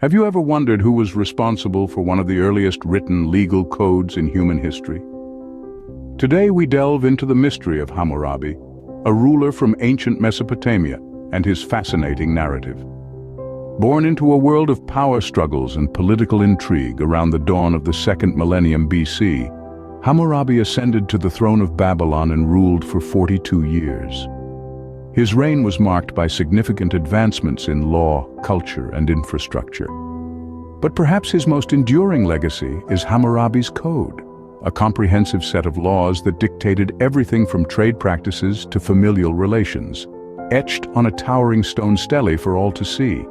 Have you ever wondered who was responsible for one of the earliest written legal codes in human history? Today we delve into the mystery of Hammurabi, a ruler from ancient Mesopotamia, and his fascinating narrative. Born into a world of power struggles and political intrigue around the dawn of the second millennium BC, Hammurabi ascended to the throne of Babylon and ruled for 42 years. His reign was marked by significant advancements in law, culture, and infrastructure. But perhaps his most enduring legacy is Hammurabi's Code, a comprehensive set of laws that dictated everything from trade practices to familial relations, etched on a towering stone stele for all to see.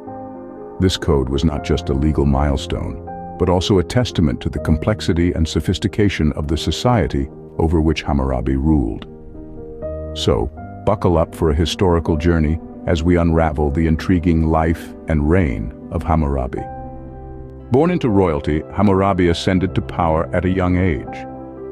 This code was not just a legal milestone, but also a testament to the complexity and sophistication of the society over which Hammurabi ruled. So, buckle up for a historical journey as we unravel the intriguing life and reign of Hammurabi. Born into royalty, Hammurabi ascended to power at a young age.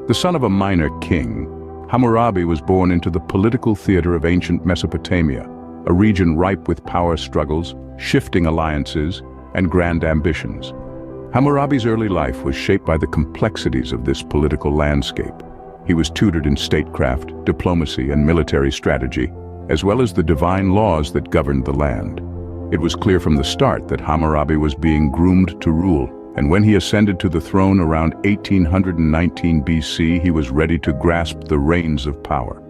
The son of a minor king, Hammurabi was born into the political theater of ancient Mesopotamia, a region ripe with power struggles, shifting alliances, and grand ambitions. Hammurabi's early life was shaped by the complexities of this political landscape. He was tutored in statecraft, diplomacy, and military strategy, as well as the divine laws that governed the land. It was clear from the start that Hammurabi was being groomed to rule, and when he ascended to the throne around 1819 BC, he was ready to grasp the reins of power.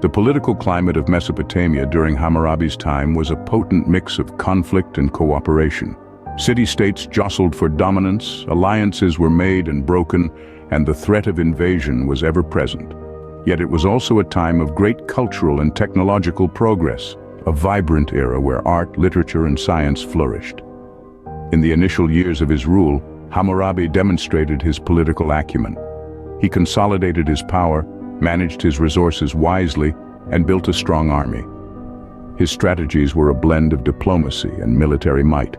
The political climate of Mesopotamia during Hammurabi's time was a potent mix of conflict and cooperation. City-states jostled for dominance, alliances were made and broken, and the threat of invasion was ever present. Yet it was also a time of great cultural and technological progress, a vibrant era where art, literature, and science flourished. In the initial years of his rule, Hammurabi demonstrated his political acumen. He consolidated his power, managed his resources wisely, and built a strong army. His strategies were a blend of diplomacy and military might.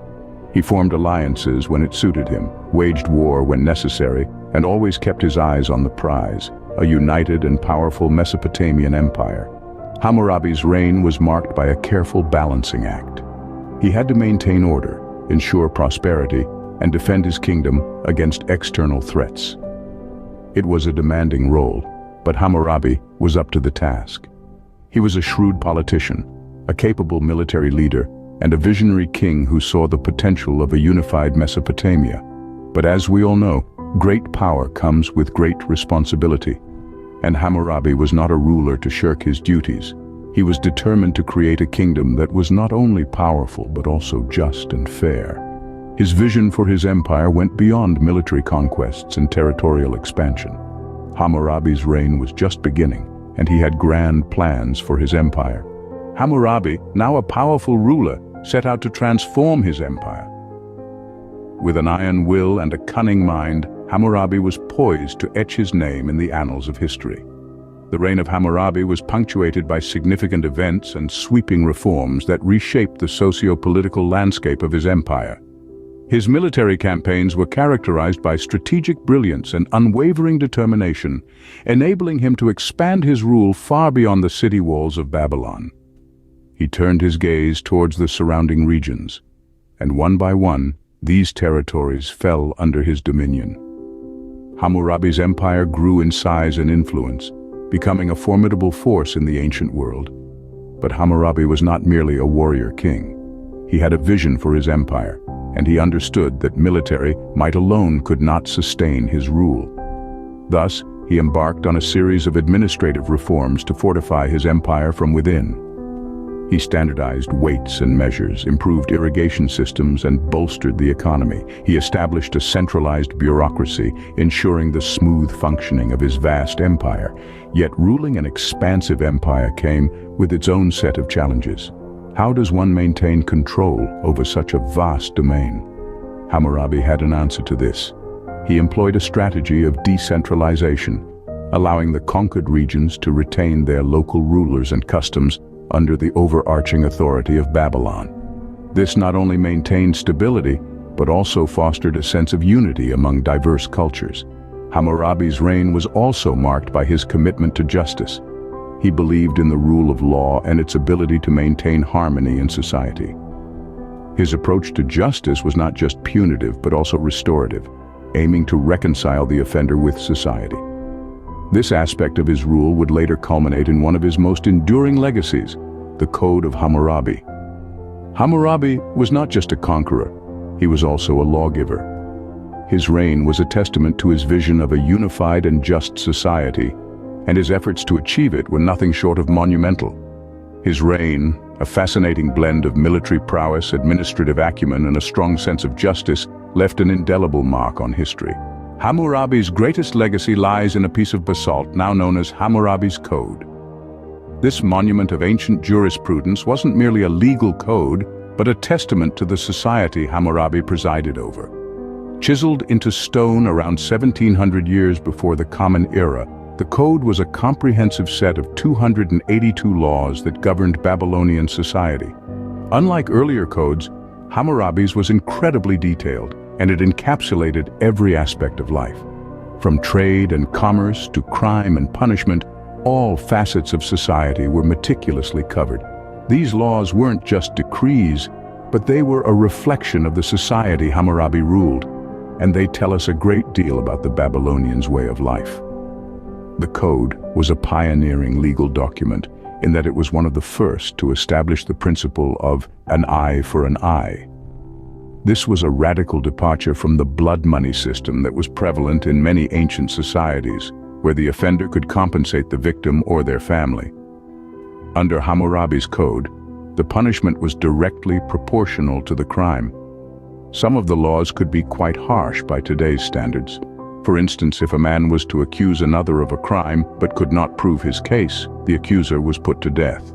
He formed alliances when it suited him, waged war when necessary, and always kept his eyes on the prize, a united and powerful Mesopotamian empire. Hammurabi's reign was marked by a careful balancing act. He had to maintain order, ensure prosperity, and defend his kingdom against external threats. It was a demanding role, but Hammurabi was up to the task. He was a shrewd politician, a capable military leader, and a visionary king who saw the potential of a unified Mesopotamia. But as we all know, great power comes with great responsibility. And Hammurabi was not a ruler to shirk his duties. He was determined to create a kingdom that was not only powerful but also just and fair. His vision for his empire went beyond military conquests and territorial expansion. Hammurabi's reign was just beginning, and he had grand plans for his empire. Hammurabi, now a powerful ruler, set out to transform his empire. With an iron will and a cunning mind, Hammurabi was poised to etch his name in the annals of history. The reign of Hammurabi was punctuated by significant events and sweeping reforms that reshaped the socio-political landscape of his empire. His military campaigns were characterized by strategic brilliance and unwavering determination, enabling him to expand his rule far beyond the city walls of Babylon. He turned his gaze towards the surrounding regions, and one by one, these territories fell under his dominion. Hammurabi's empire grew in size and influence, becoming a formidable force in the ancient world. But Hammurabi was not merely a warrior king. He had a vision for his empire, and he understood that military might alone could not sustain his rule. Thus, he embarked on a series of administrative reforms to fortify his empire from within. He standardized weights and measures, improved irrigation systems, and bolstered the economy. He established a centralized bureaucracy, ensuring the smooth functioning of his vast empire. Yet ruling an expansive empire came with its own set of challenges. How does one maintain control over such a vast domain? Hammurabi had an answer to this. He employed a strategy of decentralization, allowing the conquered regions to retain their local rulers and customs under the overarching authority of Babylon. This not only maintained stability, but also fostered a sense of unity among diverse cultures. Hammurabi's reign was also marked by his commitment to justice. He believed in the rule of law and its ability to maintain harmony in society. His approach to justice was not just punitive but also restorative, aiming to reconcile the offender with society. This aspect of his rule would later culminate in one of his most enduring legacies, the Code of Hammurabi. Hammurabi was not just a conqueror, he was also a lawgiver. His reign was a testament to his vision of a unified and just society, and his efforts to achieve it were nothing short of monumental. His reign, a fascinating blend of military prowess, administrative acumen, and a strong sense of justice, left an indelible mark on history. Hammurabi's greatest legacy lies in a piece of basalt now known as Hammurabi's Code. This monument of ancient jurisprudence wasn't merely a legal code, but a testament to the society Hammurabi presided over. Chiseled into stone around 1700 years before the Common Era, the Code was a comprehensive set of 282 laws that governed Babylonian society. Unlike earlier codes, Hammurabi's was incredibly detailed, and it encapsulated every aspect of life. From trade and commerce to crime and punishment, all facets of society were meticulously covered. These laws weren't just decrees, but they were a reflection of the society Hammurabi ruled, and they tell us a great deal about the Babylonians' way of life. The Code was a pioneering legal document in that it was one of the first to establish the principle of an eye for an eye. This was a radical departure from the blood money system that was prevalent in many ancient societies, where the offender could compensate the victim or their family. Under Hammurabi's Code, the punishment was directly proportional to the crime. Some of the laws could be quite harsh by today's standards. For instance, if a man was to accuse another of a crime but could not prove his case, the accuser was put to death.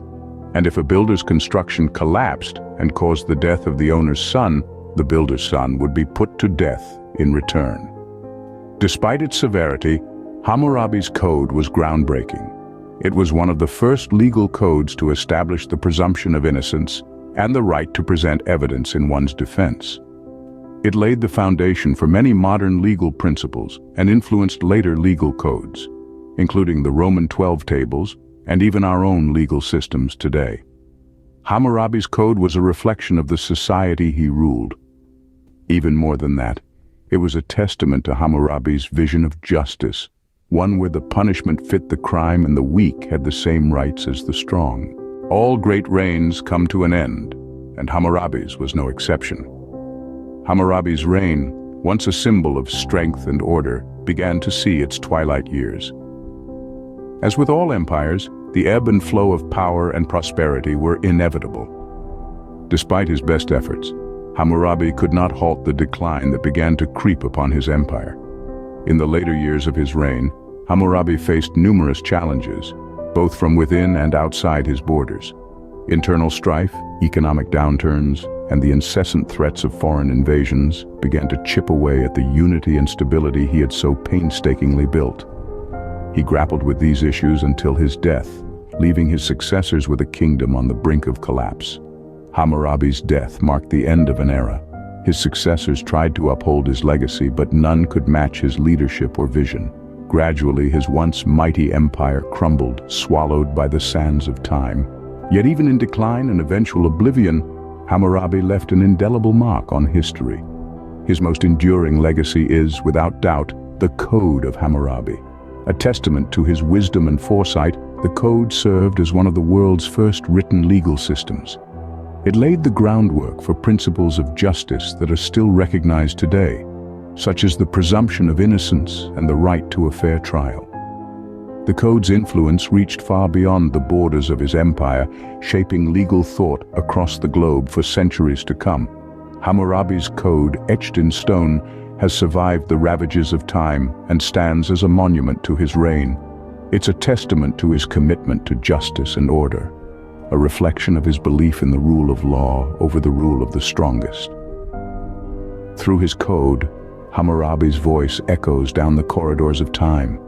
And if a builder's construction collapsed and caused the death of the owner's son, the builder's son would be put to death in return. Despite its severity, Hammurabi's Code was groundbreaking. It was one of the first legal codes to establish the presumption of innocence and the right to present evidence in one's defense. It laid the foundation for many modern legal principles and influenced later legal codes, including the Roman 12 tables and even our own legal systems today. Hammurabi's Code was a reflection of the society he ruled. Even more than that, it was a testament to Hammurabi's vision of justice, one where the punishment fit the crime and the weak had the same rights as the strong. All great reigns come to an end, and Hammurabi's was no exception. Hammurabi's reign, once a symbol of strength and order, began to see its twilight years. As with all empires, the ebb and flow of power and prosperity were inevitable. Despite his best efforts, Hammurabi could not halt the decline that began to creep upon his empire. In the later years of his reign, Hammurabi faced numerous challenges, both from within and outside his borders. Internal strife, economic downturns, and the incessant threats of foreign invasions began to chip away at the unity and stability he had so painstakingly built. He grappled with these issues until his death, leaving his successors with a kingdom on the brink of collapse. Hammurabi's death marked the end of an era. His successors tried to uphold his legacy, but none could match his leadership or vision. Gradually, his once mighty empire crumbled, swallowed by the sands of time. Yet even in decline and eventual oblivion, Hammurabi left an indelible mark on history. His most enduring legacy is, without doubt, the Code of Hammurabi. A testament to his wisdom and foresight, the Code served as one of the world's first written legal systems. It laid the groundwork for principles of justice that are still recognized today, such as the presumption of innocence and the right to a fair trial. The Code's influence reached far beyond the borders of his empire, shaping legal thought across the globe for centuries to come. Hammurabi's Code, etched in stone, has survived the ravages of time and stands as a monument to his reign. It's a testament to his commitment to justice and order, a reflection of his belief in the rule of law over the rule of the strongest. Through his Code, Hammurabi's voice echoes down the corridors of time,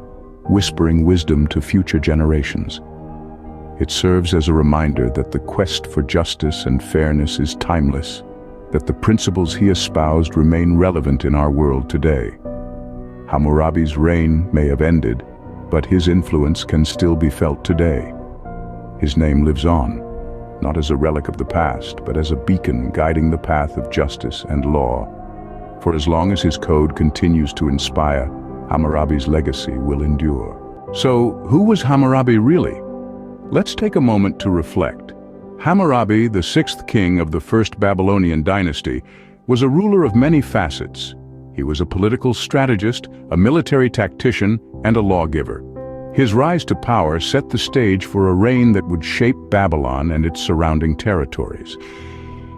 whispering wisdom to future generations. It serves as a reminder that the quest for justice and fairness is timeless, that the principles he espoused remain relevant in our world today. Hammurabi's reign may have ended, but his influence can still be felt today. His name lives on, not as a relic of the past, but as a beacon guiding the path of justice and law. For as long as his code continues to inspire, Hammurabi's legacy will endure. So, who was Hammurabi really? Let's take a moment to reflect. Hammurabi, the sixth king of the first Babylonian dynasty, was a ruler of many facets. He was a political strategist, a military tactician, and a lawgiver. His rise to power set the stage for a reign that would shape Babylon and its surrounding territories.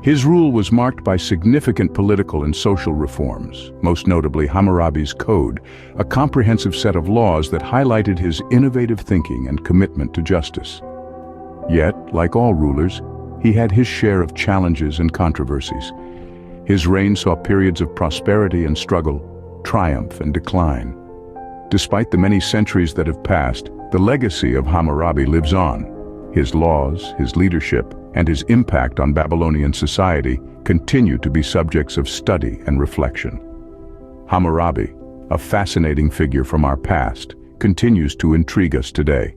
His rule was marked by significant political and social reforms, most notably Hammurabi's Code, a comprehensive set of laws that highlighted his innovative thinking and commitment to justice. Yet, like all rulers, he had his share of challenges and controversies. His reign saw periods of prosperity and struggle, triumph and decline. Despite the many centuries that have passed, the legacy of Hammurabi lives on. His laws, his leadership, and his impact on Babylonian society continue to be subjects of study and reflection. Hammurabi, a fascinating figure from our past, continues to intrigue us today.